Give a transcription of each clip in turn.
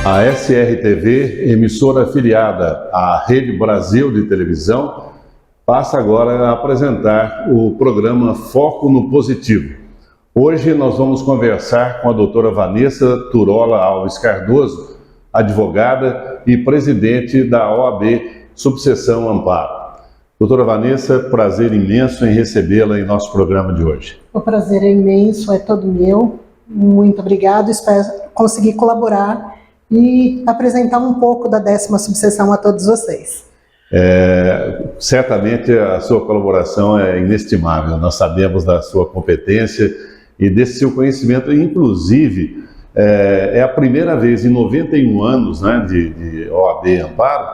A SRTV, emissora afiliada à Rede Brasil de televisão, passa agora a apresentar o programa Foco no Positivo. Hoje nós vamos conversar com a doutora Vanessa Turola Alves Cardoso, advogada e presidente da OAB Subseção Amparo. Doutora Vanessa, prazer imenso em recebê-la em nosso programa de hoje. O prazer é imenso, é todo meu. Muito obrigado, espero conseguir colaborar e apresentar um pouco da 10ª subseção a todos vocês. Certamente a sua colaboração é inestimável, nós sabemos da sua competência e desse seu conhecimento, inclusive é a primeira vez em 91 anos, né, de OAB Amparo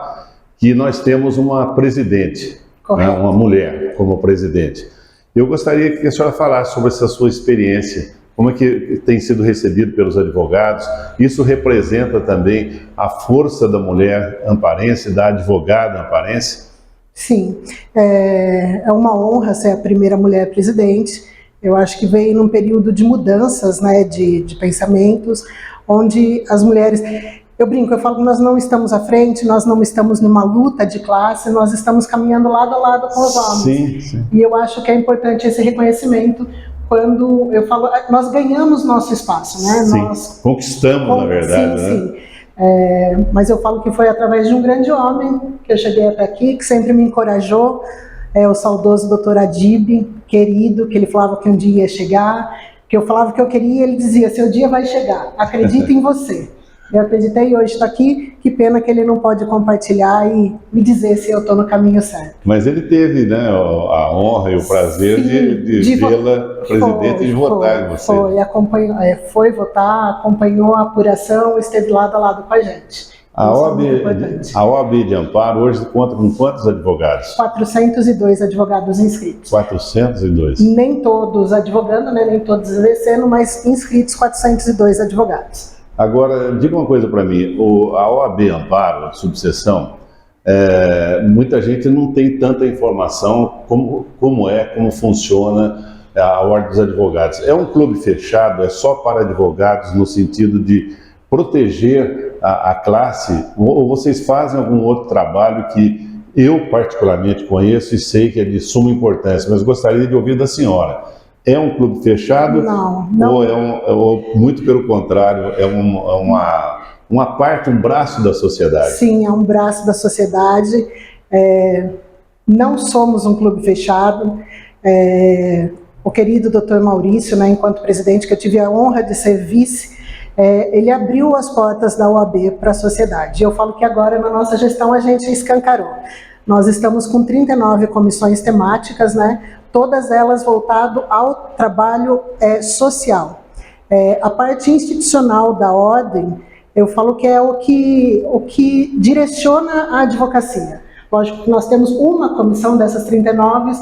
que nós temos uma presidente, né, uma mulher como presidente. Eu gostaria que a senhora falasse sobre essa sua experiência. Como é que tem sido recebido pelos advogados? Isso representa também a força da mulher amparense, da advogada amparense? Sim, é uma honra ser a primeira mulher presidente. Eu acho que veio num período de mudanças, né, de pensamentos, onde as mulheres... Eu brinco, eu falo que nós não estamos à frente, nós não estamos numa luta de classe, nós estamos caminhando lado a lado com os homens. Sim, sim. E eu acho que é importante esse reconhecimento. Quando eu falo, nós ganhamos nosso espaço, né? Sim, nós conquistamos, na verdade, sim, né? Sim. Mas eu falo que foi através de um grande homem que eu cheguei até aqui, que sempre me encorajou, o saudoso Dr. Adib, querido, que ele falava que um dia ia chegar, que eu falava que eu queria, ele dizia, seu dia vai chegar, acredita em você. Eu acreditei e hoje estou aqui, que pena que ele não pode compartilhar e me dizer se eu estou no caminho certo. Mas ele teve, né, a honra e o prazer de vê-la presidente e de votar em você. Foi votar, acompanhou a apuração, esteve lado a lado com a gente. A OAB de Amparo hoje conta com quantos advogados? 402 advogados inscritos. 402? Nem todos advogando, né, nem todos exercendo, mas inscritos 402 advogados. Agora, diga uma coisa para mim, a OAB Amparo, subseção, muita gente não tem tanta informação como funciona a Ordem dos Advogados. É um clube fechado, é só para advogados no sentido de proteger a classe, ou vocês fazem algum outro trabalho que eu particularmente conheço e sei que é de suma importância, mas gostaria de ouvir da senhora. É um clube fechado? Não. Ou muito pelo contrário, é uma parte, um braço da sociedade? Sim, é um braço da sociedade. Não somos um clube fechado. O querido Dr. Maurício, né, enquanto presidente, que eu tive a honra de ser vice, ele abriu as portas da OAB para a sociedade. Eu falo que agora, na nossa gestão, a gente escancarou. Nós estamos com 39 comissões temáticas, né? Todas elas voltadas ao trabalho social. A parte institucional da ordem, eu falo que é o que direciona a advocacia. Lógico que nós temos uma comissão dessas 39,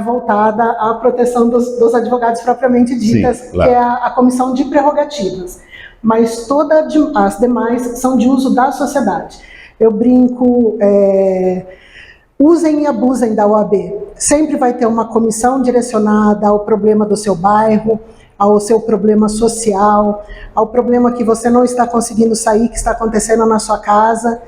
voltada à proteção dos advogados propriamente ditas, sim, claro, que é a comissão de prerrogativas. Mas todas as demais são de uso da sociedade. Eu brinco... Usem e abusem da OAB. Sempre vai ter uma comissão direcionada ao problema do seu bairro, ao seu problema social, ao problema que você não está conseguindo sair, que está acontecendo na sua casa.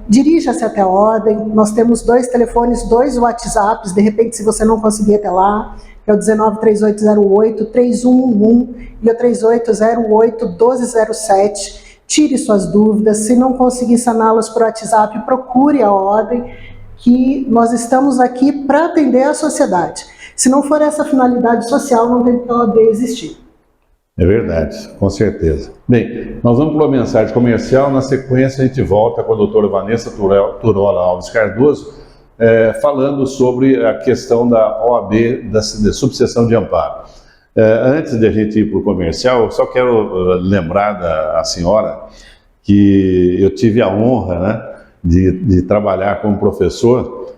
Dirija-se até a ordem. Nós temos 2 telefones, 2 WhatsApps, de repente, se você não conseguir até lá, é o 193808-3111 e o 3808-1207. Tire suas dúvidas. Se não conseguir saná-las por WhatsApp, procure a ordem, que nós estamos aqui para atender a sociedade. Se não for essa finalidade social, não tem que a OAB existir. É verdade, com certeza. Bem, nós vamos para uma mensagem comercial, na sequência a gente volta com a doutora Vanessa Turola Alves Cardoso, falando sobre a questão da OAB, da subseção de amparo. Antes de a gente ir para o comercial, eu só quero lembrar a senhora que eu tive a honra, né, de trabalhar como professor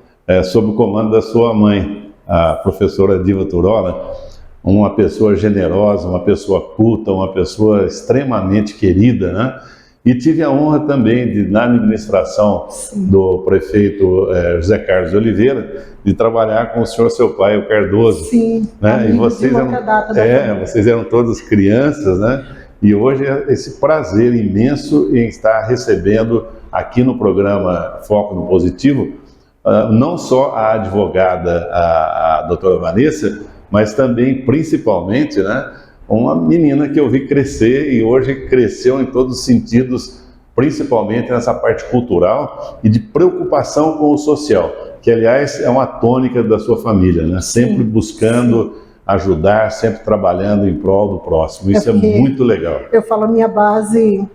sob o comando da sua mãe, a professora Diva Turola, uma pessoa generosa, uma pessoa culta, uma pessoa extremamente querida, né? E tive a honra também de, na administração do prefeito José Carlos de Oliveira, de trabalhar com o senhor, seu pai, o Cardoso. Sim, né? E vocês vocês eram todas crianças, né? E hoje é esse prazer imenso em estar recebendo aqui no programa Foco no Positivo, não só a advogada, a doutora Vanessa, mas também, principalmente, né, uma menina que eu vi crescer e hoje cresceu em todos os sentidos, principalmente nessa parte cultural e de preocupação com o social, que, aliás, é uma tônica da sua família, né? Sempre buscando ajudar, sempre trabalhando em prol do próximo. Isso é muito legal. Eu falo, a minha base,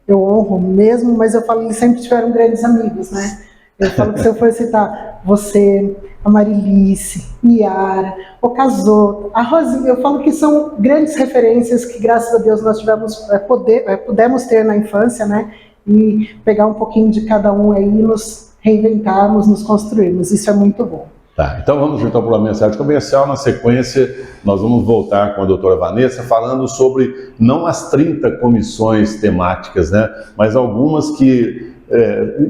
eu honro mesmo, mas eu falo, eles sempre tiveram grandes amigos, né? Eu falo que se eu for citar você, a Marilice, Miara, o Casoto, a Rosinha, eu falo que são grandes referências que, graças a Deus, nós tivemos, pudemos ter na infância, né? E pegar um pouquinho de cada um aí, nos reinventarmos, nos construirmos. Isso é muito bom. Tá, então vamos então para uma mensagem comercial. Na sequência, nós vamos voltar com a doutora Vanessa falando sobre não as 30 comissões temáticas, né? Mas algumas que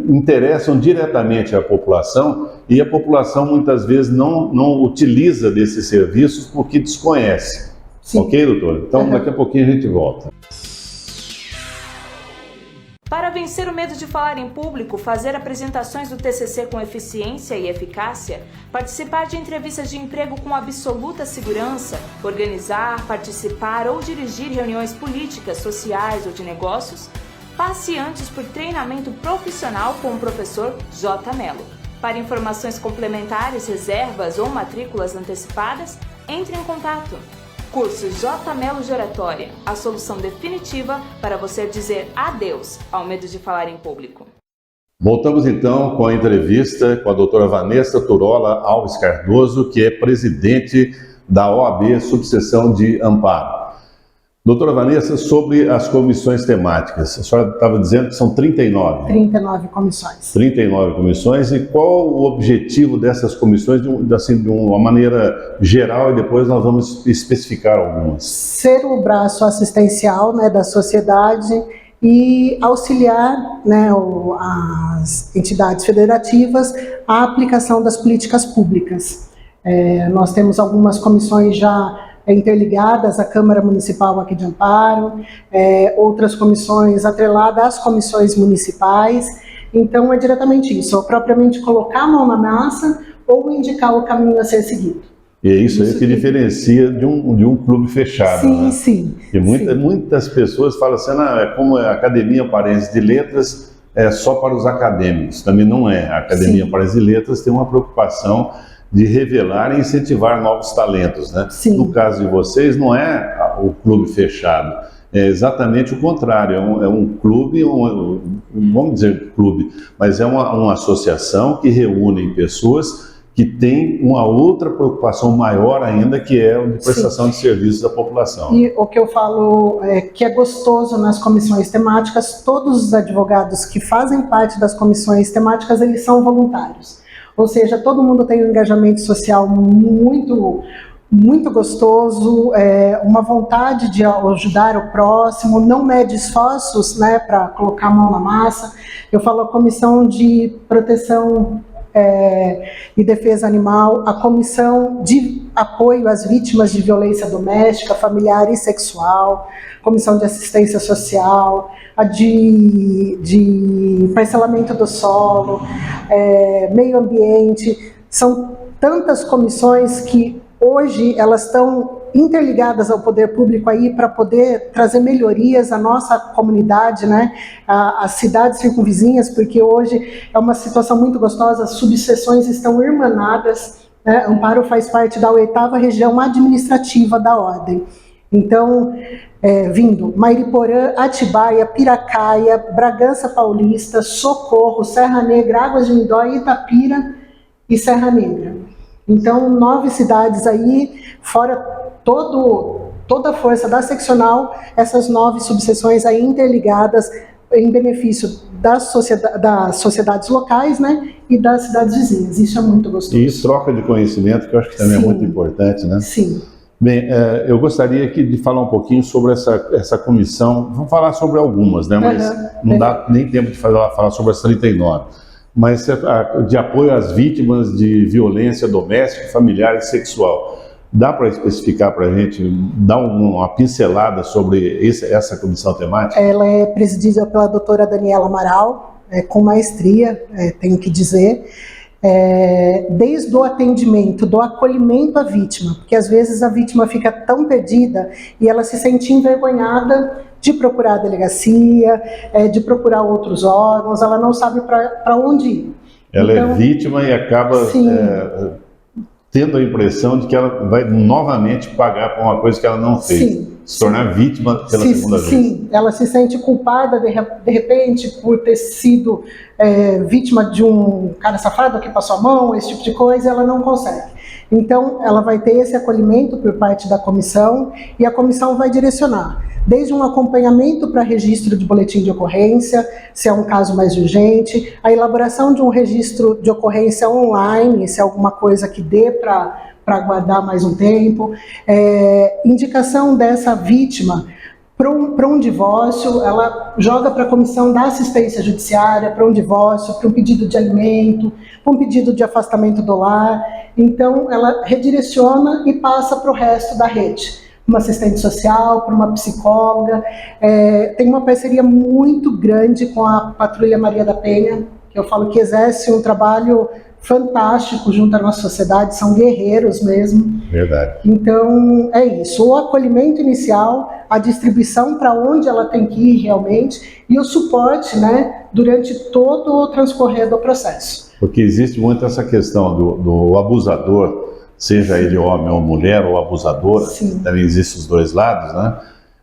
interessam diretamente a população, e a população muitas vezes não utiliza desses serviços porque desconhece. Sim. Ok, doutora? Então daqui a pouquinho a gente volta. Para vencer o medo de falar em público, fazer apresentações do TCC com eficiência e eficácia, participar de entrevistas de emprego com absoluta segurança, organizar, participar ou dirigir reuniões políticas, sociais ou de negócios, passe antes por treinamento profissional com o professor J. Mello. Para informações complementares, reservas ou matrículas antecipadas, entre em contato. Curso J. Mello de Oratória, a solução definitiva para você dizer adeus ao medo de falar em público. Voltamos então com a entrevista com a doutora Vanessa Turola Alves Cardoso, que é presidente da OAB Subseção de Amparo. Doutora Vanessa, sobre as comissões temáticas, a senhora estava dizendo que são 39. 39 comissões. 39 comissões, e qual o objetivo dessas comissões, de uma maneira geral, e depois nós vamos especificar algumas? Ser o braço assistencial, né, da sociedade e auxiliar, né, as entidades federativas à aplicação das políticas públicas. Nós temos algumas comissões já interligadas à Câmara Municipal aqui de Amparo, outras comissões atreladas às comissões municipais. Então é diretamente isso, ou propriamente colocar a mão na massa ou indicar o caminho a ser seguido. E é isso aí que diferencia de um clube fechado. Sim, né? sim. E muitas pessoas falam assim, é como a Academia Paraense de Letras é só para os acadêmicos. Também não é. A Academia Paraense de Letras tem uma preocupação de revelar e incentivar novos talentos, né? Sim. No caso de vocês, não é o clube fechado, é exatamente o contrário, é um clube, vamos dizer clube, mas é uma associação que reúne pessoas que têm uma outra preocupação maior ainda, que é a de prestação de serviços à população. E o que eu falo que é gostoso nas comissões temáticas, todos os advogados que fazem parte das comissões temáticas, eles são voluntários. Ou seja, todo mundo tem um engajamento social muito, muito gostoso, uma vontade de ajudar o próximo, não mede esforços, né, para colocar a mão na massa. Eu falo a comissão de proteção e defesa animal, a comissão de apoio às vítimas de violência doméstica, familiar e sexual, comissão de assistência social, a de parcelamento do solo, meio ambiente. São tantas comissões que hoje elas estão interligadas ao poder público aí para poder trazer melhorias à nossa comunidade, né, às cidades circunvizinhas, porque hoje é uma situação muito gostosa, as subseções estão irmanadas, né? Amparo faz parte da 8ª região administrativa da Ordem. Então, vindo Mairiporã, Atibaia, Piracaia, Bragança Paulista, Socorro, Serra Negra, Águas de Lindó, Itapira e Serra Negra. Então, 9 cidades aí, fora toda a força da seccional, essas 9 subseções aí interligadas em benefício das sociedades locais, né, e das cidades vizinhas. Isso é muito gostoso. E isso, troca de conhecimento, que eu acho que também é muito importante, né? Sim. Bem, eu gostaria aqui de falar um pouquinho sobre essa comissão. Vamos falar sobre algumas, né? Mas não dá nem tempo de falar sobre as 39. Mas de apoio às vítimas de violência doméstica, familiar e sexual. Dá para especificar para a gente, dar uma pincelada sobre essa comissão temática? Ela é presidida pela doutora Daniela Amaral, com maestria, tenho que dizer, desde o atendimento, do acolhimento à vítima, porque às vezes a vítima fica tão perdida e ela se sente envergonhada de procurar a delegacia, de procurar outros órgãos, ela não sabe para onde ir. Ela então, é vítima e acaba tendo a impressão de que ela vai novamente pagar por uma coisa que ela não fez. Sim. Se tornar vítima pela segunda vez. Sim, ela se sente culpada de repente por ter sido vítima de um cara safado que passou a mão, esse tipo de coisa, ela não consegue. Então, ela vai ter esse acolhimento por parte da comissão e a comissão vai direcionar desde um acompanhamento para registro de boletim de ocorrência, se é um caso mais urgente, a elaboração de um registro de ocorrência online, se é alguma coisa que dê para aguardar mais um tempo, indicação dessa vítima para um divórcio, ela joga para a comissão da assistência judiciária, para um divórcio, para um pedido de alimento, para um pedido de afastamento do lar. Então, ela redireciona e passa para o resto da rede. Uma assistente social, para uma psicóloga. Tem uma parceria muito grande com a Patrulha Maria da Penha, que eu falo que exerce um trabalho fantástico junto à nossa sociedade, são guerreiros mesmo. Verdade. Então, é isso. O acolhimento inicial, a distribuição para onde ela tem que ir realmente e o suporte, né, durante todo o transcorrer do processo. Porque existe muito essa questão do abusador, seja ele homem ou mulher, ou abusadora, também existem os dois lados, né?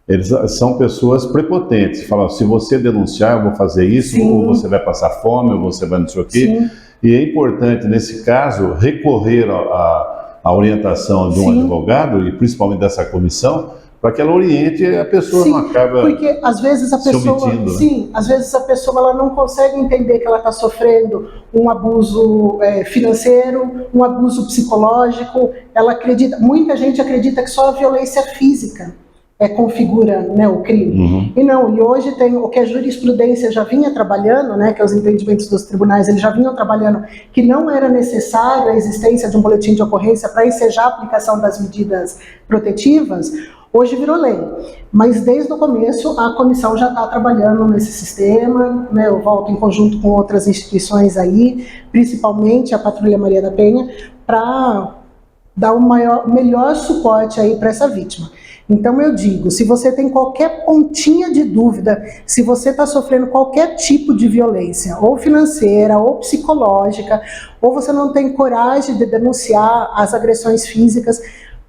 Eles são pessoas prepotentes, falam, se você denunciar, eu vou fazer isso, ou você vai passar fome, ou você vai não sei o quê. E é importante, nesse caso, recorrer à orientação de um advogado, e principalmente dessa comissão, para que ela oriente a pessoa, não acaba porque às vezes a pessoa, omitindo, às vezes a pessoa ela não consegue entender que ela está sofrendo um abuso financeiro, um abuso psicológico. Ela acredita, muita gente acredita que só a violência física configura, né, o crime. E não, e hoje tem o que a jurisprudência já vinha trabalhando, né, que é os entendimentos dos tribunais, eles já vinham trabalhando que não era necessário a existência de um boletim de ocorrência para ensejar a aplicação das medidas protetivas. Hoje virou lei, mas desde o começo a comissão já está trabalhando nesse sistema, né, eu volto em conjunto com outras instituições aí, principalmente a Patrulha Maria da Penha, para dar o melhor suporte aí para essa vítima. Então eu digo, se você tem qualquer pontinha de dúvida, se você está sofrendo qualquer tipo de violência, ou financeira, ou psicológica, ou você não tem coragem de denunciar as agressões físicas,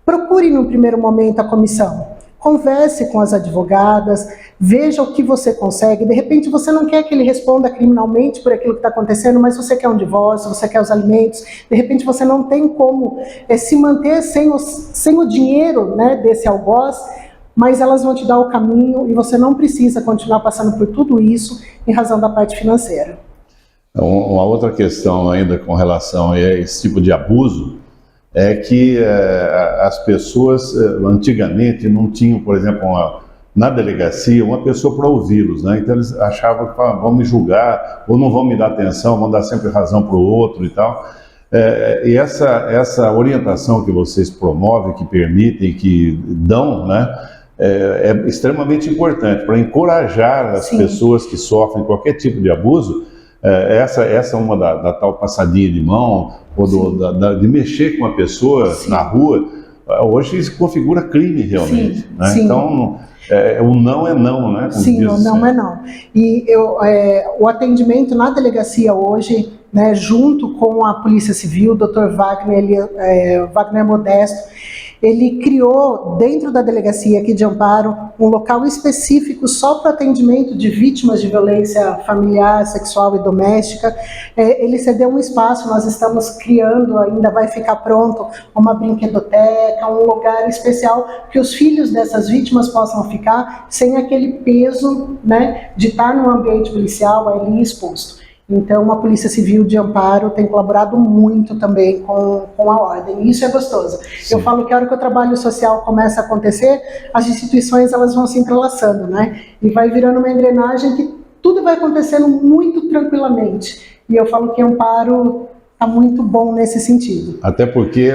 procure no primeiro momento a comissão, converse com as advogadas, veja o que você consegue. De repente você não quer que ele responda criminalmente por aquilo que está acontecendo, mas você quer um divórcio, você quer os alimentos, de repente você não tem como se manter sem o dinheiro, né, desse algoz, mas elas vão te dar o caminho e você não precisa continuar passando por tudo isso em razão da parte financeira. Uma outra questão ainda com relação a esse tipo de abuso é que as pessoas antigamente não tinham, por exemplo, na delegacia, uma pessoa para ouvi-los, né? Então eles achavam que vão me julgar, ou não vão me dar atenção, vão dar sempre razão para o outro e tal. E essa orientação que vocês promovem, que permitem, que dão, né? É extremamente importante para encorajar as pessoas que sofrem qualquer tipo de abuso. Essa é uma da tal passadinha de mão, ou de mexer com a pessoa na rua. Hoje isso configura crime realmente. Né? Então, o não é não, né? Sim, o não é não. E o atendimento na delegacia hoje, né, junto com a Polícia Civil, o Dr. Wagner Modesto, ele criou dentro da delegacia aqui de Amparo um local específico só para atendimento de vítimas de violência familiar, sexual e doméstica. Ele cedeu um espaço, nós estamos criando, ainda vai ficar pronto, uma brinquedoteca, um lugar especial que os filhos dessas vítimas possam ficar sem aquele peso, né, de estar num ambiente policial ali exposto. Então, a Polícia Civil de Amparo tem colaborado muito também com a ordem, e isso é gostoso. Sim. Eu falo que a hora que o trabalho social começa a acontecer, as instituições elas vão se entrelaçando, né? E vai virando uma engrenagem que tudo vai acontecendo muito tranquilamente. E eu falo que Amparo tá muito bom nesse sentido. Até porque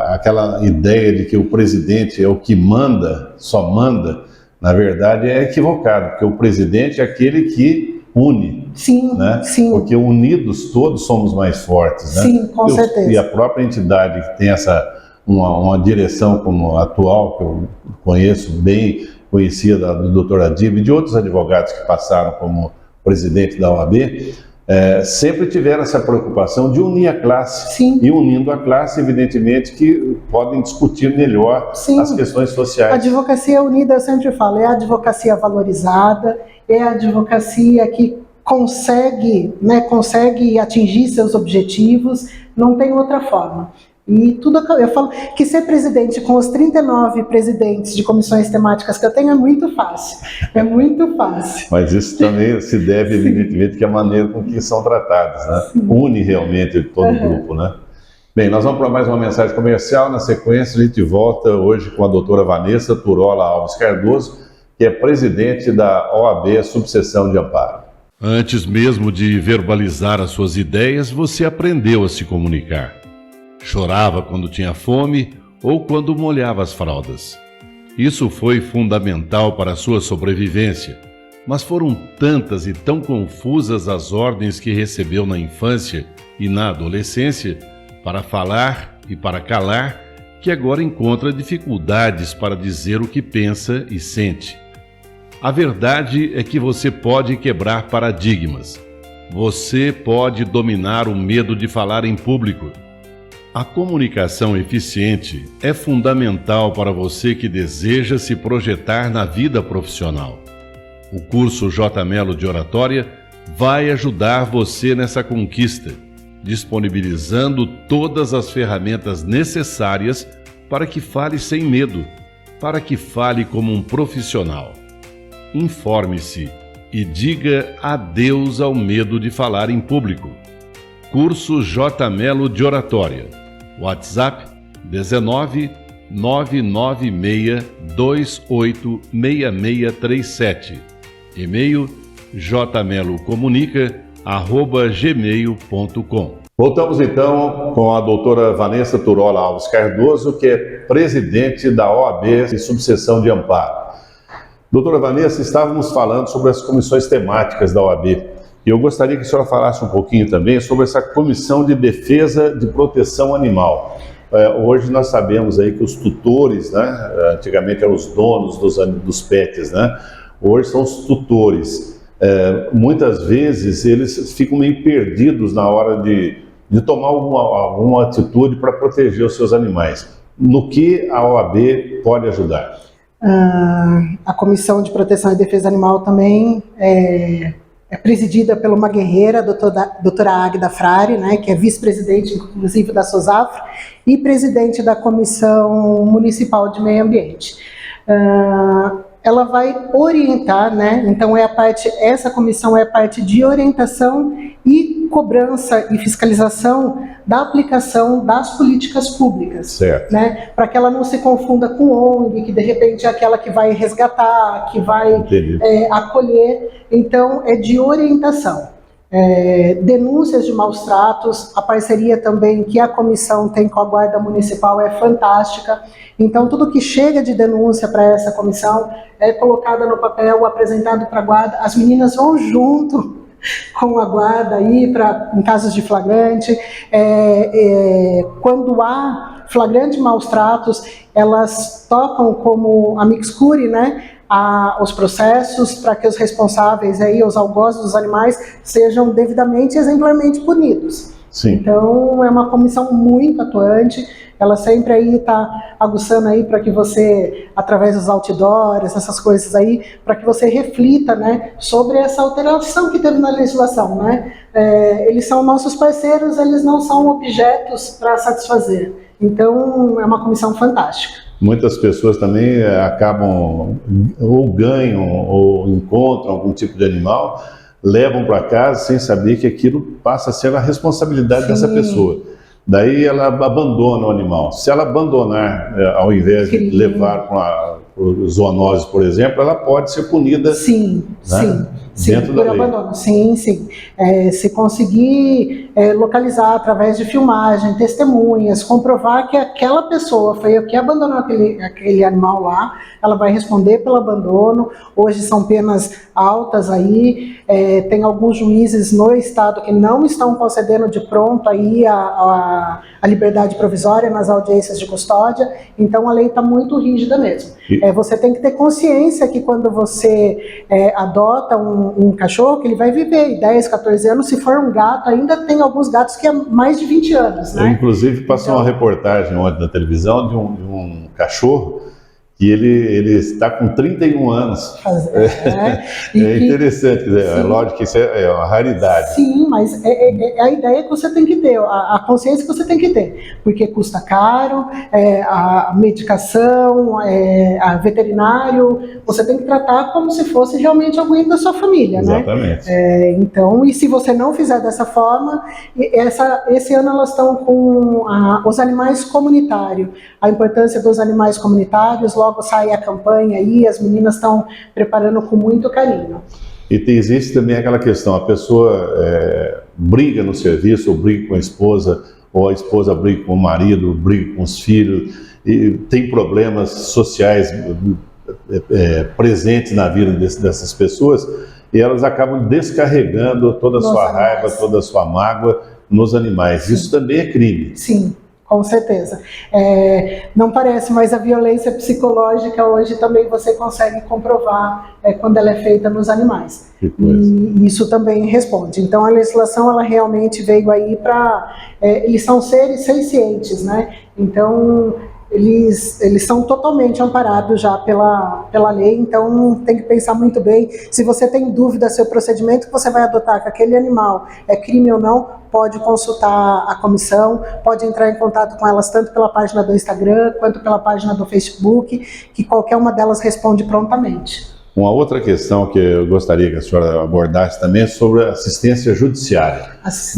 aquela ideia de que o presidente é o que manda, só manda, na verdade é equivocado, porque o presidente é aquele que une. Sim, né? sim. Porque unidos todos somos mais fortes. Né? Sim, com certeza. E a própria entidade que tem uma direção como a atual, que eu conheço bem, conhecia do Dr. Adib e de outros advogados que passaram como presidente da OAB, sempre tiveram essa preocupação de unir a classe. Sim. E unindo a classe, evidentemente, que podem discutir melhor Sim. as questões sociais. A advocacia unida, eu sempre falo, é a advocacia valorizada, é a advocacia que consegue atingir seus objetivos, não tem outra forma. E tudo, eu falo que ser presidente com os 39 presidentes de comissões temáticas que eu tenho é muito fácil, é muito fácil. Mas isso também se deve, evidentemente, que a maneira com que são tratados, né? Une realmente todo o grupo, né? Bem, nós vamos para mais uma mensagem comercial, na sequência a gente volta hoje com a doutora Vanessa Turola Alves Cardoso, que é presidente da OAB Subseção de Amparo. Antes mesmo de verbalizar as suas ideias, você aprendeu a se comunicar. Chorava quando tinha fome ou quando molhava as fraldas. Isso foi fundamental para a sua sobrevivência, mas foram tantas e tão confusas as ordens que recebeu na infância e na adolescência para falar e para calar, que agora encontra dificuldades para dizer o que pensa e sente. A verdade é que você pode quebrar paradigmas. Você pode dominar o medo de falar em público. A comunicação eficiente é fundamental para você que deseja se projetar na vida profissional. O curso J. Melo de Oratória vai ajudar você nessa conquista, disponibilizando todas as ferramentas necessárias para que fale sem medo, para que fale como um profissional. Informe-se e diga adeus ao medo de falar em público. Curso J. Melo de Oratória. WhatsApp 19 996 28 6637. E-mail jmelocomunica@gmail.com. Voltamos então com a doutora Vanessa Turola Alves Cardoso, que é presidente da OAB e Subseção de Amparo. Doutora Vanessa, estávamos falando sobre as comissões temáticas da OAB. E eu gostaria que a senhora falasse um pouquinho também sobre essa Comissão de Defesa de Proteção Animal. Hoje nós sabemos aí que os tutores, né, antigamente eram os donos dos pets, né, hoje são os tutores. Muitas vezes eles ficam meio perdidos na hora de tomar alguma atitude para proteger os seus animais. No que a OAB pode ajudar? A Comissão de Proteção e Defesa Animal também é presidida por uma guerreira, a doutora Águida Frari, né, que é vice-presidente, inclusive, da SOSAFRA, e presidente da Comissão Municipal de Meio Ambiente. Ela vai orientar, né, então essa comissão é a parte de orientação e cobrança e fiscalização da aplicação das políticas públicas, certo, né, para que ela não se confunda com ONG, que de repente é aquela que vai resgatar, que vai acolher. Então é de orientação. Denúncias de maus tratos, a parceria também que a comissão tem com a Guarda Municipal é fantástica. Então tudo que chega de denúncia para essa comissão é colocada no papel, apresentado para a Guarda, as meninas vão junto com a Guarda aí em casos de flagrante. Quando há flagrante maus tratos, elas tocam como amicus curiae, né, os processos para que os responsáveis, aí, os algozes dos animais, sejam devidamente e exemplarmente punidos. Sim. Então, é uma comissão muito atuante, ela sempre aí está aguçando aí para que você, através dos outdoors, essas coisas aí, para que você reflita, né, sobre essa alteração que teve na legislação, né? Eles são nossos parceiros, eles não são objetos para satisfazer. Então, é uma comissão fantástica. Muitas pessoas também acabam ou ganham ou encontram algum tipo de animal, levam para casa sem saber que aquilo passa a ser a responsabilidade dessa pessoa. Daí ela abandona o animal. Se ela abandonar, ao invés de levar por zoonose, por exemplo, ela pode ser punida. Sim, né? Sim, Dentro por da lei. abandono. Sim. Se conseguir localizar através de filmagem, testemunhas, comprovar que aquela pessoa foi a que abandonou aquele animal lá, ela vai responder pelo abandono. Hoje são penas altas aí, tem alguns juízes no estado que não estão concedendo de pronto aí a liberdade provisória nas audiências de custódia, então a lei está muito rígida mesmo. Você tem que ter consciência que quando você adota um cachorro, que ele vai viver 10, 14 anos, se for um gato, ainda tem alguns gatos que é mais de 20 anos, né? Inclusive, passou uma reportagem ontem na televisão de um cachorro que ele está com 31 anos. É interessante, é lógico que isso é uma raridade. Sim, mas é a ideia que você tem que ter, a consciência que você tem que ter, porque custa caro, a medicação, a veterinário, você tem que tratar como se fosse realmente alguém da sua família, Exatamente. né? Então, e se você não fizer dessa forma, esse ano elas estão com os animais comunitários, a importância dos animais comunitários. Logo sai a campanha aí, as meninas estão preparando com muito carinho. E existe também aquela questão, a pessoa briga no serviço, ou briga com a esposa, ou a esposa briga com o marido, briga com os filhos, e tem problemas sociais presentes na vida dessas pessoas, e elas acabam descarregando toda a sua raiva, toda a sua mágoa nos animais. Sim. Isso também é crime. Sim. Com certeza. Não parece, mas a violência psicológica hoje também você consegue comprovar quando ela é feita nos animais. E isso também responde. Então a legislação ela realmente veio aí para... eles são seres sencientes, né? Então eles são totalmente amparados já pela lei, então tem que pensar muito bem. Se você tem dúvida se o procedimento que você vai adotar com aquele animal é crime ou não, pode consultar a comissão, pode entrar em contato com elas tanto pela página do Instagram quanto pela página do Facebook, que qualquer uma delas responde prontamente. Uma outra questão que eu gostaria que a senhora abordasse também é sobre a assistência judiciária.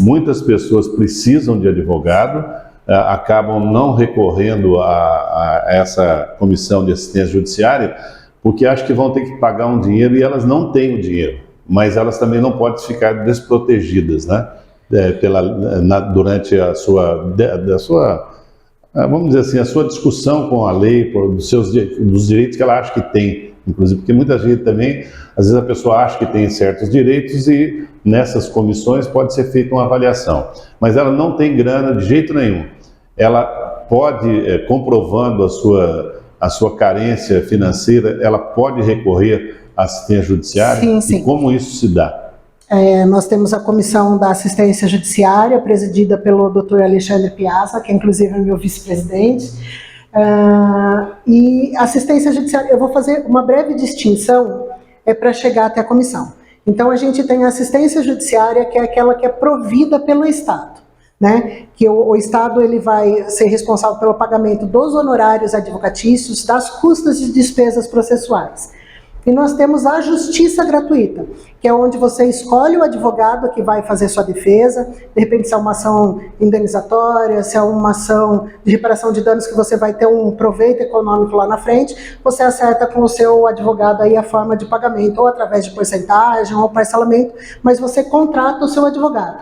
Muitas pessoas precisam de advogado, acabam não recorrendo a essa comissão de assistência judiciária, porque acham que vão ter que pagar um dinheiro e elas não têm o dinheiro, mas elas também não podem ficar desprotegidas, né? Durante a sua, vamos dizer assim, a sua discussão com a lei, dos direitos que ela acha que tem, inclusive, porque muita gente também, às vezes a pessoa acha que tem certos direitos e nessas comissões pode ser feita uma avaliação, mas ela não tem grana de jeito nenhum. Ela pode, comprovando a sua carência financeira, ela pode recorrer à assistência judiciária? Sim. E como isso se dá? Nós temos a Comissão da Assistência Judiciária, presidida pelo Dr. Alexandre Piazza, que inclusive é meu vice-presidente. E assistência judiciária, eu vou fazer uma breve distinção para chegar até a comissão. Então a gente tem a assistência judiciária, que é aquela que é provida pelo Estado, né? Que o Estado ele vai ser responsável pelo pagamento dos honorários advocatícios, das custas e despesas processuais. E nós temos a justiça gratuita, que é onde você escolhe o advogado que vai fazer sua defesa, de repente se é uma ação indenizatória, se é uma ação de reparação de danos que você vai ter um proveito econômico lá na frente, você acerta com o seu advogado aí a forma de pagamento, ou através de porcentagem, ou parcelamento, mas você contrata o seu advogado.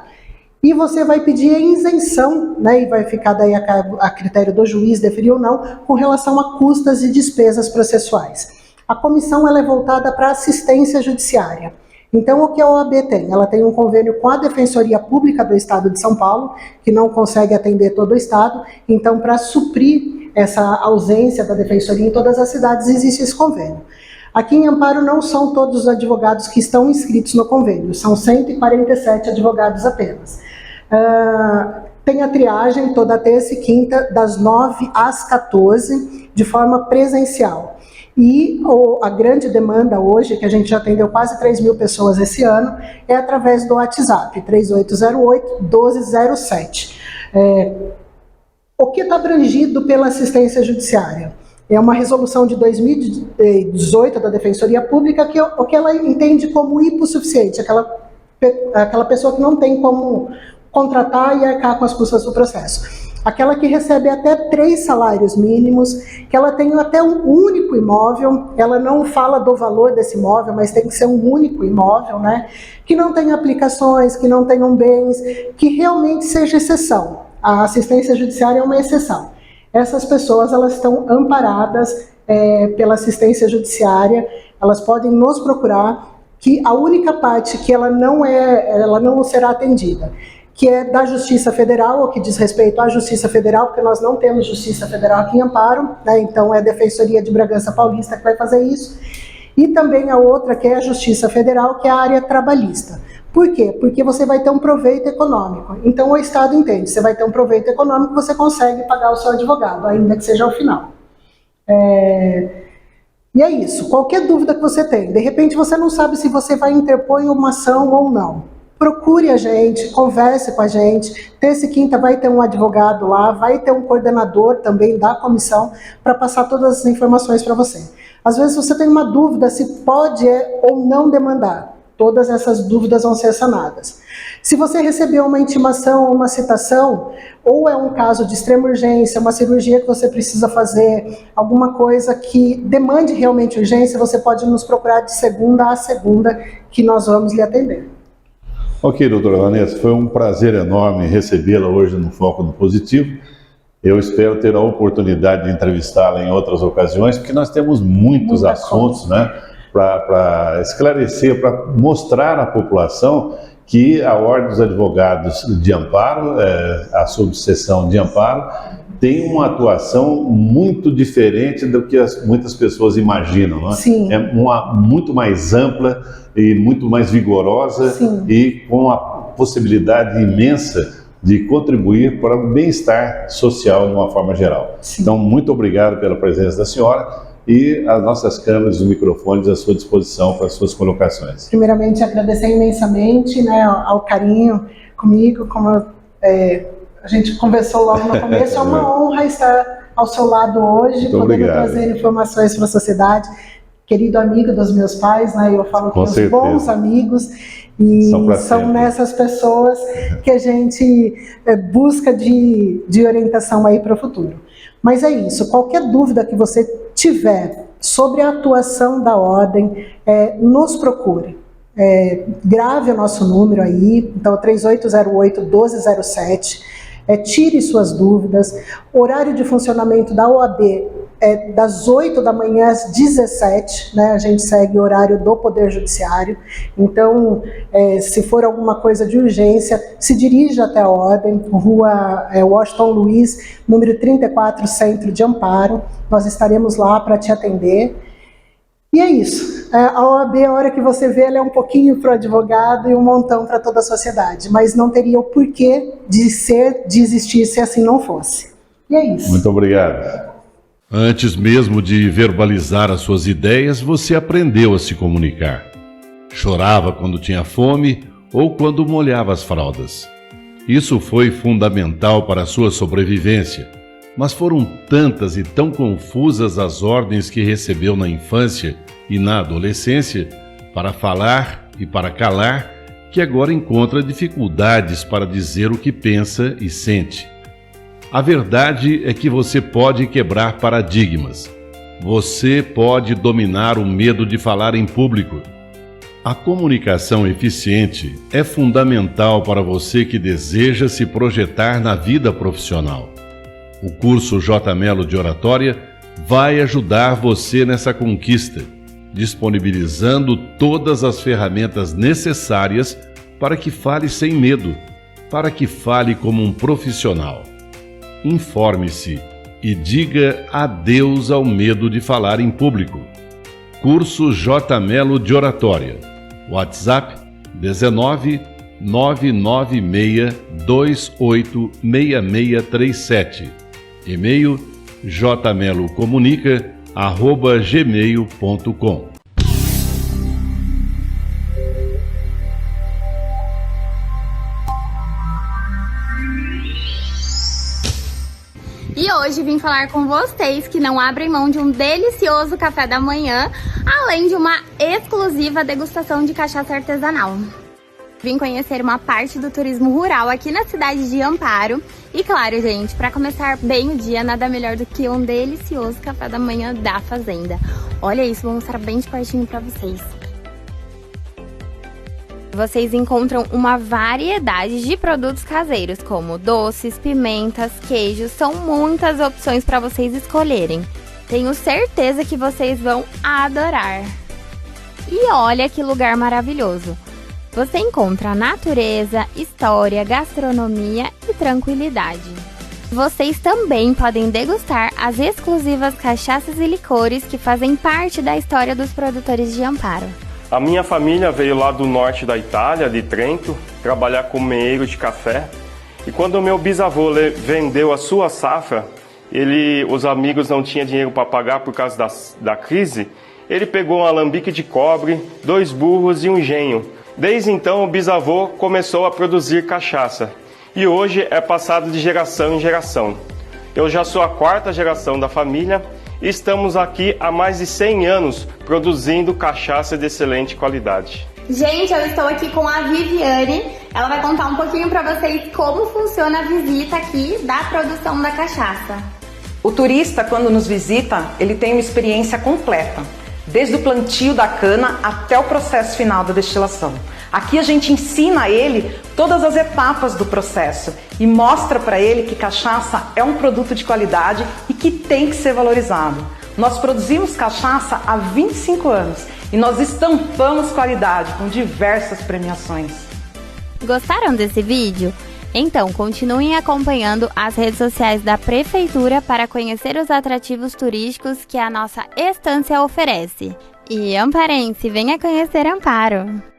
E você vai pedir a isenção, né, e vai ficar daí a critério do juiz deferir ou não, com relação a custas e despesas processuais. A comissão ela é voltada para assistência judiciária. Então, o que a OAB tem? Ela tem um convênio com a Defensoria Pública do Estado de São Paulo, que não consegue atender todo o Estado. Então, para suprir essa ausência da Defensoria em todas as cidades, existe esse convênio. Aqui em Amparo não são todos os advogados que estão inscritos no convênio, são 147 advogados apenas. Tem a triagem toda terça e quinta, das 9 às 14, de forma presencial. E a grande demanda hoje, que a gente já atendeu quase 3.000 pessoas esse ano, é através do WhatsApp, 3808-1207. O que está abrangido pela assistência judiciária? É uma resolução de 2018 da Defensoria Pública, o que ela entende como hipossuficiente, aquela pessoa que não tem como contratar e arcar com as custas do processo. aquela que recebe até 3 salários mínimos, que ela tem até um único imóvel, ela não fala do valor desse imóvel, mas tem que ser um único imóvel, né? Que não tenha aplicações, que não tenham bens, que realmente seja exceção. A assistência judiciária é uma exceção. Essas pessoas, elas estão amparadas pela assistência judiciária, elas podem nos procurar, que a única parte que ela não será atendida, que é da Justiça Federal, ou que diz respeito à Justiça Federal, porque nós não temos Justiça Federal aqui em Amparo, né? Então é a Defensoria de Bragança Paulista que vai fazer isso, e também a outra que é a Justiça Federal, que é a área trabalhista. Por quê? Porque você vai ter um proveito econômico. Então o Estado entende, você vai ter um proveito econômico, você consegue pagar o seu advogado, ainda que seja ao final. E é isso, qualquer dúvida que você tem, de repente você não sabe se você vai interpor uma ação ou não, procure a gente, converse com a gente, terça e quinta vai ter um advogado lá, vai ter um coordenador também da comissão para passar todas as informações para você. Às vezes você tem uma dúvida se pode ou não demandar, todas essas dúvidas vão ser sanadas. Se você recebeu uma intimação ou uma citação, ou é um caso de extrema urgência, uma cirurgia que você precisa fazer, alguma coisa que demande realmente urgência, você pode nos procurar de segunda a segunda, que nós vamos lhe atender. Ok, doutora Vanessa, foi um prazer enorme recebê-la hoje no Foco no Positivo. Eu espero ter a oportunidade de entrevistá-la em outras ocasiões, porque nós temos muitos assuntos, né, para esclarecer, para mostrar à população que a Ordem dos Advogados de Amparo, a subseção de Amparo, tem uma atuação muito diferente do que muitas pessoas imaginam. Né? Sim. É muito mais ampla e muito mais vigorosa. Sim. E com a possibilidade imensa de contribuir para o bem-estar social de uma forma geral. Sim. Então, muito obrigado pela presença da senhora e as nossas câmeras e microfones à sua disposição para as suas colocações. Primeiramente, agradecer imensamente, né, ao carinho comigo, como a gente conversou logo no começo, é uma honra estar ao seu lado hoje, podendo trazer informações para a sociedade. Querido amigo dos meus pais, né, eu falo que os bons amigos, e são nessas pessoas que a gente busca de orientação aí para o futuro. Mas é isso, qualquer dúvida que você tiver sobre a atuação da Ordem, nos procure. Grave o nosso número aí, então 3808-1207, tire suas dúvidas. Horário de funcionamento da OAB é das 8 da manhã às 17, né? A gente segue o horário do Poder Judiciário, então se for alguma coisa de urgência, se dirija até a Ordem, Rua Washington Luiz, número 34, Centro de Amparo, nós estaremos lá para te atender. E é isso, a OAB, a hora que você vê, ela é um pouquinho para o advogado e um montão para toda a sociedade, mas não teria o porquê de existir se assim não fosse. E é isso. Muito obrigado. Antes mesmo de verbalizar as suas ideias, você aprendeu a se comunicar. Chorava quando tinha fome ou quando molhava as fraldas. Isso foi fundamental para a sua sobrevivência, mas foram tantas e tão confusas as ordens que recebeu na infância e na adolescência para falar e para calar, que agora encontra dificuldades para dizer o que pensa e sente. A verdade é que você pode quebrar paradigmas. Você pode dominar o medo de falar em público. A comunicação eficiente é fundamental para você que deseja se projetar na vida profissional. O curso J. Melo de Oratória vai ajudar você nessa conquista, disponibilizando todas as ferramentas necessárias para que fale sem medo, para que fale como um profissional. Informe-se e diga adeus ao medo de falar em público. Curso J. Melo de Oratória. WhatsApp 19 996 286637. E-mail jmelocomunica@gmail.com. E hoje vim falar com vocês que não abrem mão de um delicioso café da manhã, além de uma exclusiva degustação de cachaça artesanal. Vim conhecer uma parte do turismo rural aqui na cidade de Amparo E claro, gente, para começar bem o dia, nada melhor do que um delicioso café da manhã da fazenda. Olha isso, vou mostrar bem de pertinho para vocês. Vocês encontram uma variedade de produtos caseiros, como doces, pimentas, queijos, são muitas opções para vocês escolherem. Tenho certeza que vocês vão adorar. E olha que lugar maravilhoso! Você encontra natureza, história, gastronomia e tranquilidade. Vocês também podem degustar as exclusivas cachaças e licores que fazem parte da história dos produtores de Amparo. A minha família veio lá do norte da Itália, de Trento, trabalhar como meeiro de café. E quando o meu bisavô vendeu a sua safra, os amigos não tinham dinheiro para pagar por causa da crise, ele pegou um alambique de cobre, 2 burros e um engenho. Desde então, o bisavô começou a produzir cachaça. E hoje é passado de geração em geração. Eu já sou a 4ª geração da família e estamos aqui há mais de 100 anos produzindo cachaça de excelente qualidade. Gente, eu estou aqui com a Viviane. Ela vai contar um pouquinho para vocês como funciona a visita aqui da produção da cachaça. O turista, quando nos visita, ele tem uma experiência completa, desde o plantio da cana até o processo final da destilação. Aqui a gente ensina a ele todas as etapas do processo e mostra para ele que cachaça é um produto de qualidade e que tem que ser valorizado. Nós produzimos cachaça há 25 anos e nós estampamos qualidade com diversas premiações. Gostaram desse vídeo? Então, continuem acompanhando as redes sociais da Prefeitura para conhecer os atrativos turísticos que a nossa estância oferece. E amparense, venha conhecer Amparo!